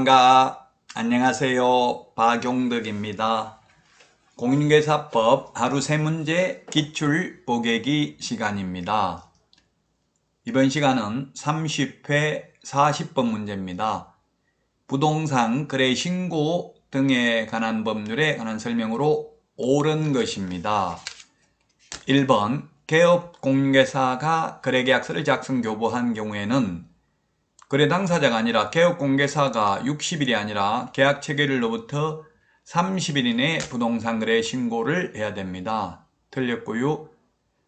반가. 안녕하세요. 박용덕입니다. 공인중개사법 하루 3문제 기출 보객기 시간입니다. 이번 시간은 30회 40번 문제입니다. 부동산 거래 신고 등에 관한 법률에 관한 설명으로 옳은 것입니다. 1번 개업 공인중개사가 거래계약서를 작성 교부한 경우에는 거래 당사자가 아니라 개업공개사가 60일이 아니라 계약 체결일로부터 30일 이내에 부동산 거래 신고를 해야 됩니다. 틀렸고요.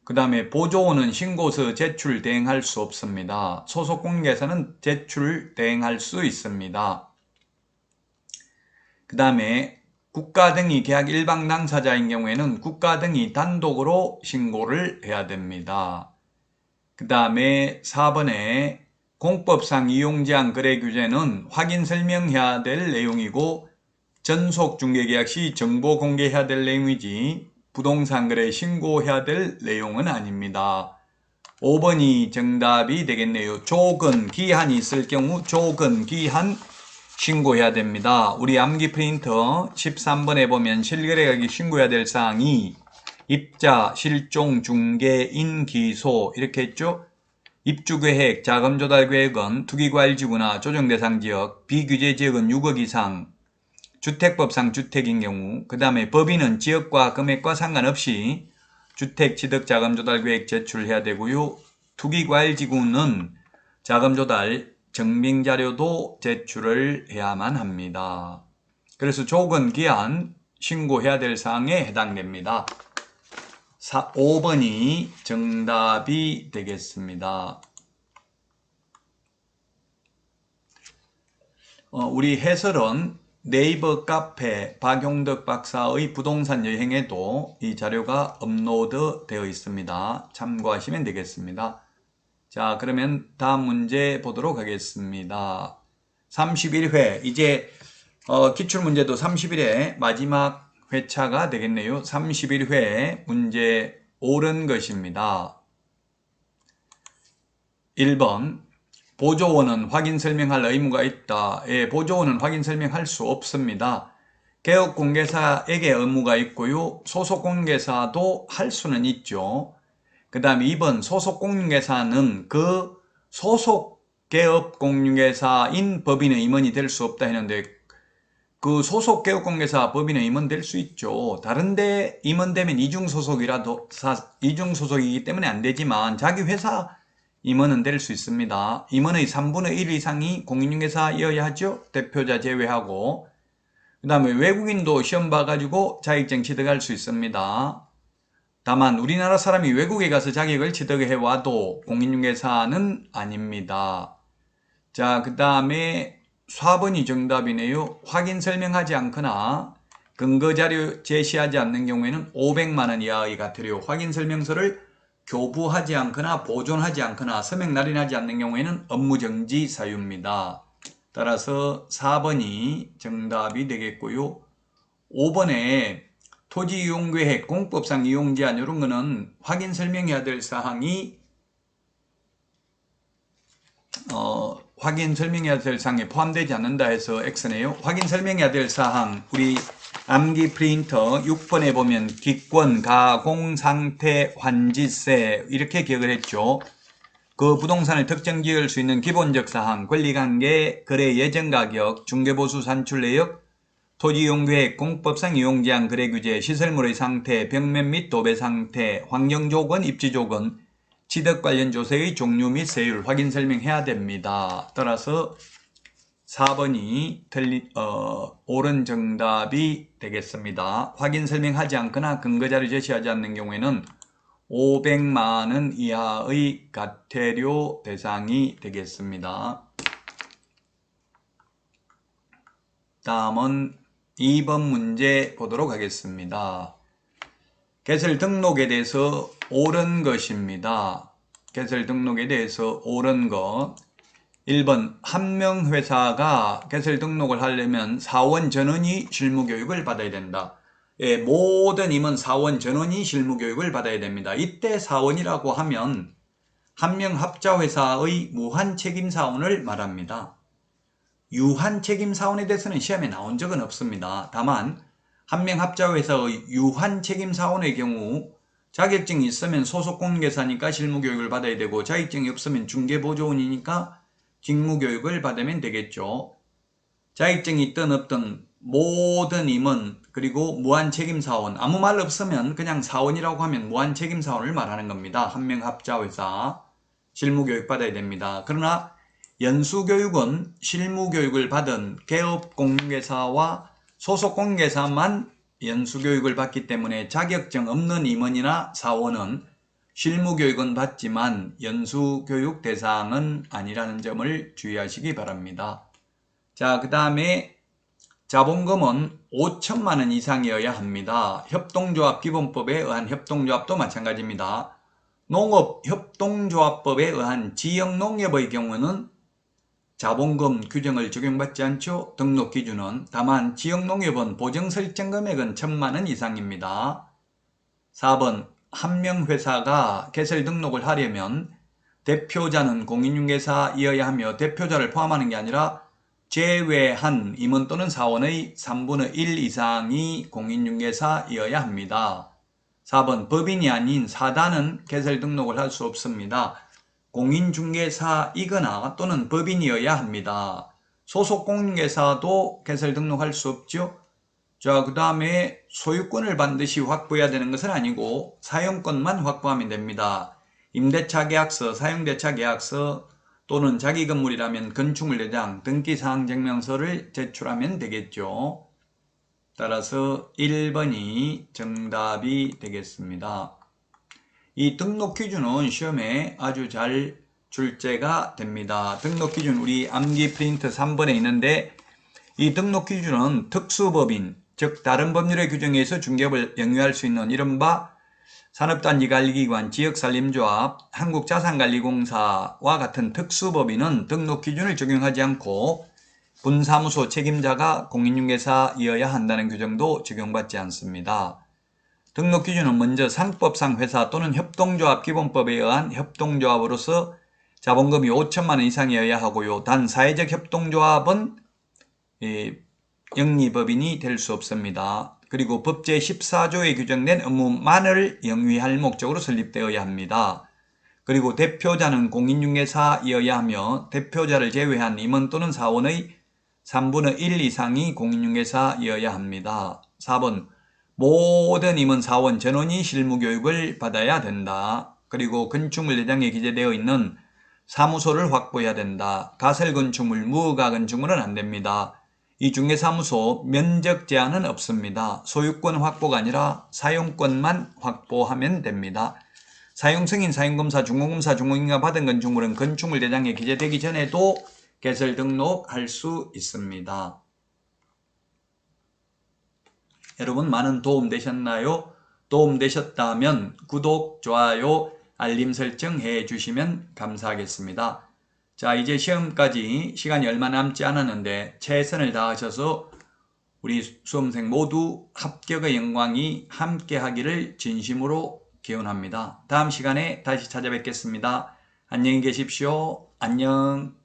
그 다음에 보조원은 신고서 제출 대행할 수 없습니다. 소속 공개사는 제출 대행할 수 있습니다. 그 다음에 국가 등이 계약 일방 당사자인 경우에는 국가 등이 단독으로 신고를 해야 됩니다. 그 다음에 4번에 공법상 이용제한 거래 규제는 확인 설명해야 될 내용이고 전속 중개계약 시 정보 공개해야 될 내용이지 부동산 거래 신고해야 될 내용은 아닙니다. 5번이 정답이 되겠네요. 조건, 기한이 있을 경우 조건, 기한 신고해야 됩니다. 우리 암기 프린터 13번에 보면 실거래가격 신고해야 될 사항이 입자, 실종, 중개, 인기소 이렇게 했죠. 입주계획, 자금조달계획은 투기과일지구나 조정대상지역, 비규제지역은 6억 이상, 주택법상 주택인 경우, 그 다음에 법인은 지역과 금액과 상관없이 주택취득자금조달계획 제출해야 되고요. 투기과일지구는 자금조달, 증빙자료도 제출을 해야만 합니다. 그래서 조건, 기한, 신고해야 될 사항에 해당됩니다. 5번이 정답이 되겠습니다. 우리 해설은 네이버 카페 박용덕 박사의 부동산 여행에도 이 자료가 업로드 되어 있습니다. 참고하시면 되겠습니다. 자, 그러면 다음 문제 보도록 하겠습니다. 31회, 이제 기출문제도 31회 마지막 회차가 되겠네요. 31회 문제 옳은 것입니다. 1번 보조원은 확인 설명할 의무가 있다. 예, 보조원은 확인 설명할 수 없습니다. 개업공개사에게 의무가 있고요. 소속공개사도 할 수는 있죠. 그 다음에 2번 소속공개사는 그 소속 개업공개사인 법인의 임원이 될 수 없다 했는데 그 소속 개업공개사 법인의 임원 될 수 있죠. 다른데 임원되면 이중소속이기 때문에 안 되지만 자기 회사 임원은 될 수 있습니다. 임원의 3분의 1 이상이 공인중개사여야 하죠. 대표자 제외하고. 그 다음에 외국인도 시험 봐가지고 자격증 취득할 수 있습니다. 다만 우리나라 사람이 외국에 가서 자격을 취득해와도 공인중개사는 아닙니다. 자, 그 다음에 4번이 정답이네요. 확인 설명하지 않거나 근거자료 제시하지 않는 경우에는 500만원 이하의 과태료, 확인 설명서를 교부하지 않거나 보존하지 않거나 서명 날인하지 않는 경우에는 업무정지 사유입니다. 따라서 4번이 정답이 되겠고요. 5번에 토지이용계획, 공법상 이용제한 이런 거는 확인 설명해야 될 사항이 확인 설명해야 될 사항에 포함되지 않는다 해서 X네요. 확인 설명해야 될 사항, 우리 암기 프린터 6번에 보면 기권, 가공, 상태, 환지세 이렇게 기억을 했죠. 그 부동산을 특정 지을 수 있는 기본적 사항, 권리관계, 거래 예정가격, 중개보수 산출내역, 토지이용계획, 공법상 이용제한 거래규제, 시설물의 상태, 벽면 및 도배 상태, 환경조건, 입지조건, 취득 관련 조세의 종류 및 세율 확인 설명해야 됩니다. 따라서 4번이 옳은 정답이 되겠습니다. 확인 설명하지 않거나 근거자료 제시하지 않는 경우에는 500만원 이하의 과태료 대상이 되겠습니다. 다음은 2번 문제 보도록 하겠습니다. 개설 등록에 대해서 옳은 것입니다. 개설 등록에 대해서 옳은 것. 1번 한 명 회사가 개설 등록을 하려면 사원 전원이 실무교육을 받아야 된다. 예, 모든 임원 사원 전원이 실무교육을 받아야 됩니다. 이때 사원이라고 하면 한 명 합자회사의 무한책임사원을 말합니다. 유한책임사원에 대해서는 시험에 나온 적은 없습니다. 다만 한 명 합자회사의 유한책임사원의 경우 자격증이 있으면 소속공개사니까 실무교육을 받아야 되고 자격증이 없으면 중개보조원이니까 직무교육을 받으면 되겠죠. 자격증이 있든 없든 모든 임원 그리고 무한책임사원 아무 말 없으면 그냥 사원이라고 하면 무한책임사원을 말하는 겁니다. 한 명 합자회사 실무교육 받아야 됩니다. 그러나 연수교육은 실무교육을 받은 개업공개사와 소속공개사만 연수교육을 받기 때문에 자격증 없는 임원이나 사원은 실무교육은 받지만 연수교육 대상은 아니라는 점을 주의하시기 바랍니다. 자, 그 다음에 자본금은 5천만 원 이상이어야 합니다. 협동조합기본법에 의한 협동조합도 마찬가지입니다. 농업협동조합법에 의한 지역농협의 경우는 자본금 규정을 적용받지 않죠. 등록기준은. 다만 지역농협은 보정설정금액은 1,000만 원 이상입니다. 4번 한 명 회사가 개설 등록을 하려면 대표자는 공인중개사이어야 하며 대표자를 포함하는 게 아니라 제외한 임원 또는 사원의 3분의 1 이상이 공인중개사이어야 합니다. 4번 법인이 아닌 사단은 개설 등록을 할 수 없습니다. 공인중개사이거나 또는 법인이어야 합니다. 소속공인중개사도 개설 등록할 수 없죠. 자, 그 다음에 소유권을 반드시 확보해야 되는 것은 아니고 사용권만 확보하면 됩니다. 임대차 계약서, 사용대차 계약서 또는 자기 건물이라면 건축물 대장, 등기사항 증명서를 제출하면 되겠죠. 따라서 1번이 정답이 되겠습니다. 이 등록 기준은 시험에 아주 잘 출제가 됩니다. 등록 기준 우리 암기 프린트 3번에 있는데 이 등록 기준은 특수법인, 즉 다른 법률의 규정에 의해서 중개업을 영위할 수 있는 이른바 산업단지관리기관, 지역산림조합, 한국자산관리공사와 같은 특수법인은 등록 기준을 적용하지 않고 분사무소 책임자가 공인중개사이어야 한다는 규정도 적용받지 않습니다. 등록 기준은 먼저 상법상 회사 또는 협동조합 기본법에 의한 협동조합으로서 자본금이 5천만 원 이상이어야 하고요. 단 사회적 협동조합은 영리법인이 될 수 없습니다. 그리고 법 제14조에 규정된 업무만을 영위할 목적으로 설립되어야 합니다. 그리고 대표자는 공인중개사이어야 하며 대표자를 제외한 임원 또는 사원의 3분의 1 이상이 공인중개사이어야 합니다. 4번 모든 임원 사원 전원이 실무교육을 받아야 된다. 그리고 건축물 내장에 기재되어 있는 사무소를 확보해야 된다. 가설건축물, 무허가 건축물은 안 됩니다. 이 중개사무소 면적 제한은 없습니다. 소유권 확보가 아니라 사용권만 확보하면 됩니다. 사용승인, 사용검사, 중공검사, 중공인가 받은 건축물은 건축물 대장에 기재되기 전에도 개설 등록할 수 있습니다. 여러분 많은 도움 되셨나요? 도움 되셨다면 구독, 좋아요, 알림 설정 해 주시면 감사하겠습니다. 자, 이제 시험까지 시간이 얼마 남지 않았는데 최선을 다하셔서 우리 수험생 모두 합격의 영광이 함께 하기를 진심으로 기원합니다. 다음 시간에 다시 찾아뵙겠습니다. 안녕히 계십시오. 안녕.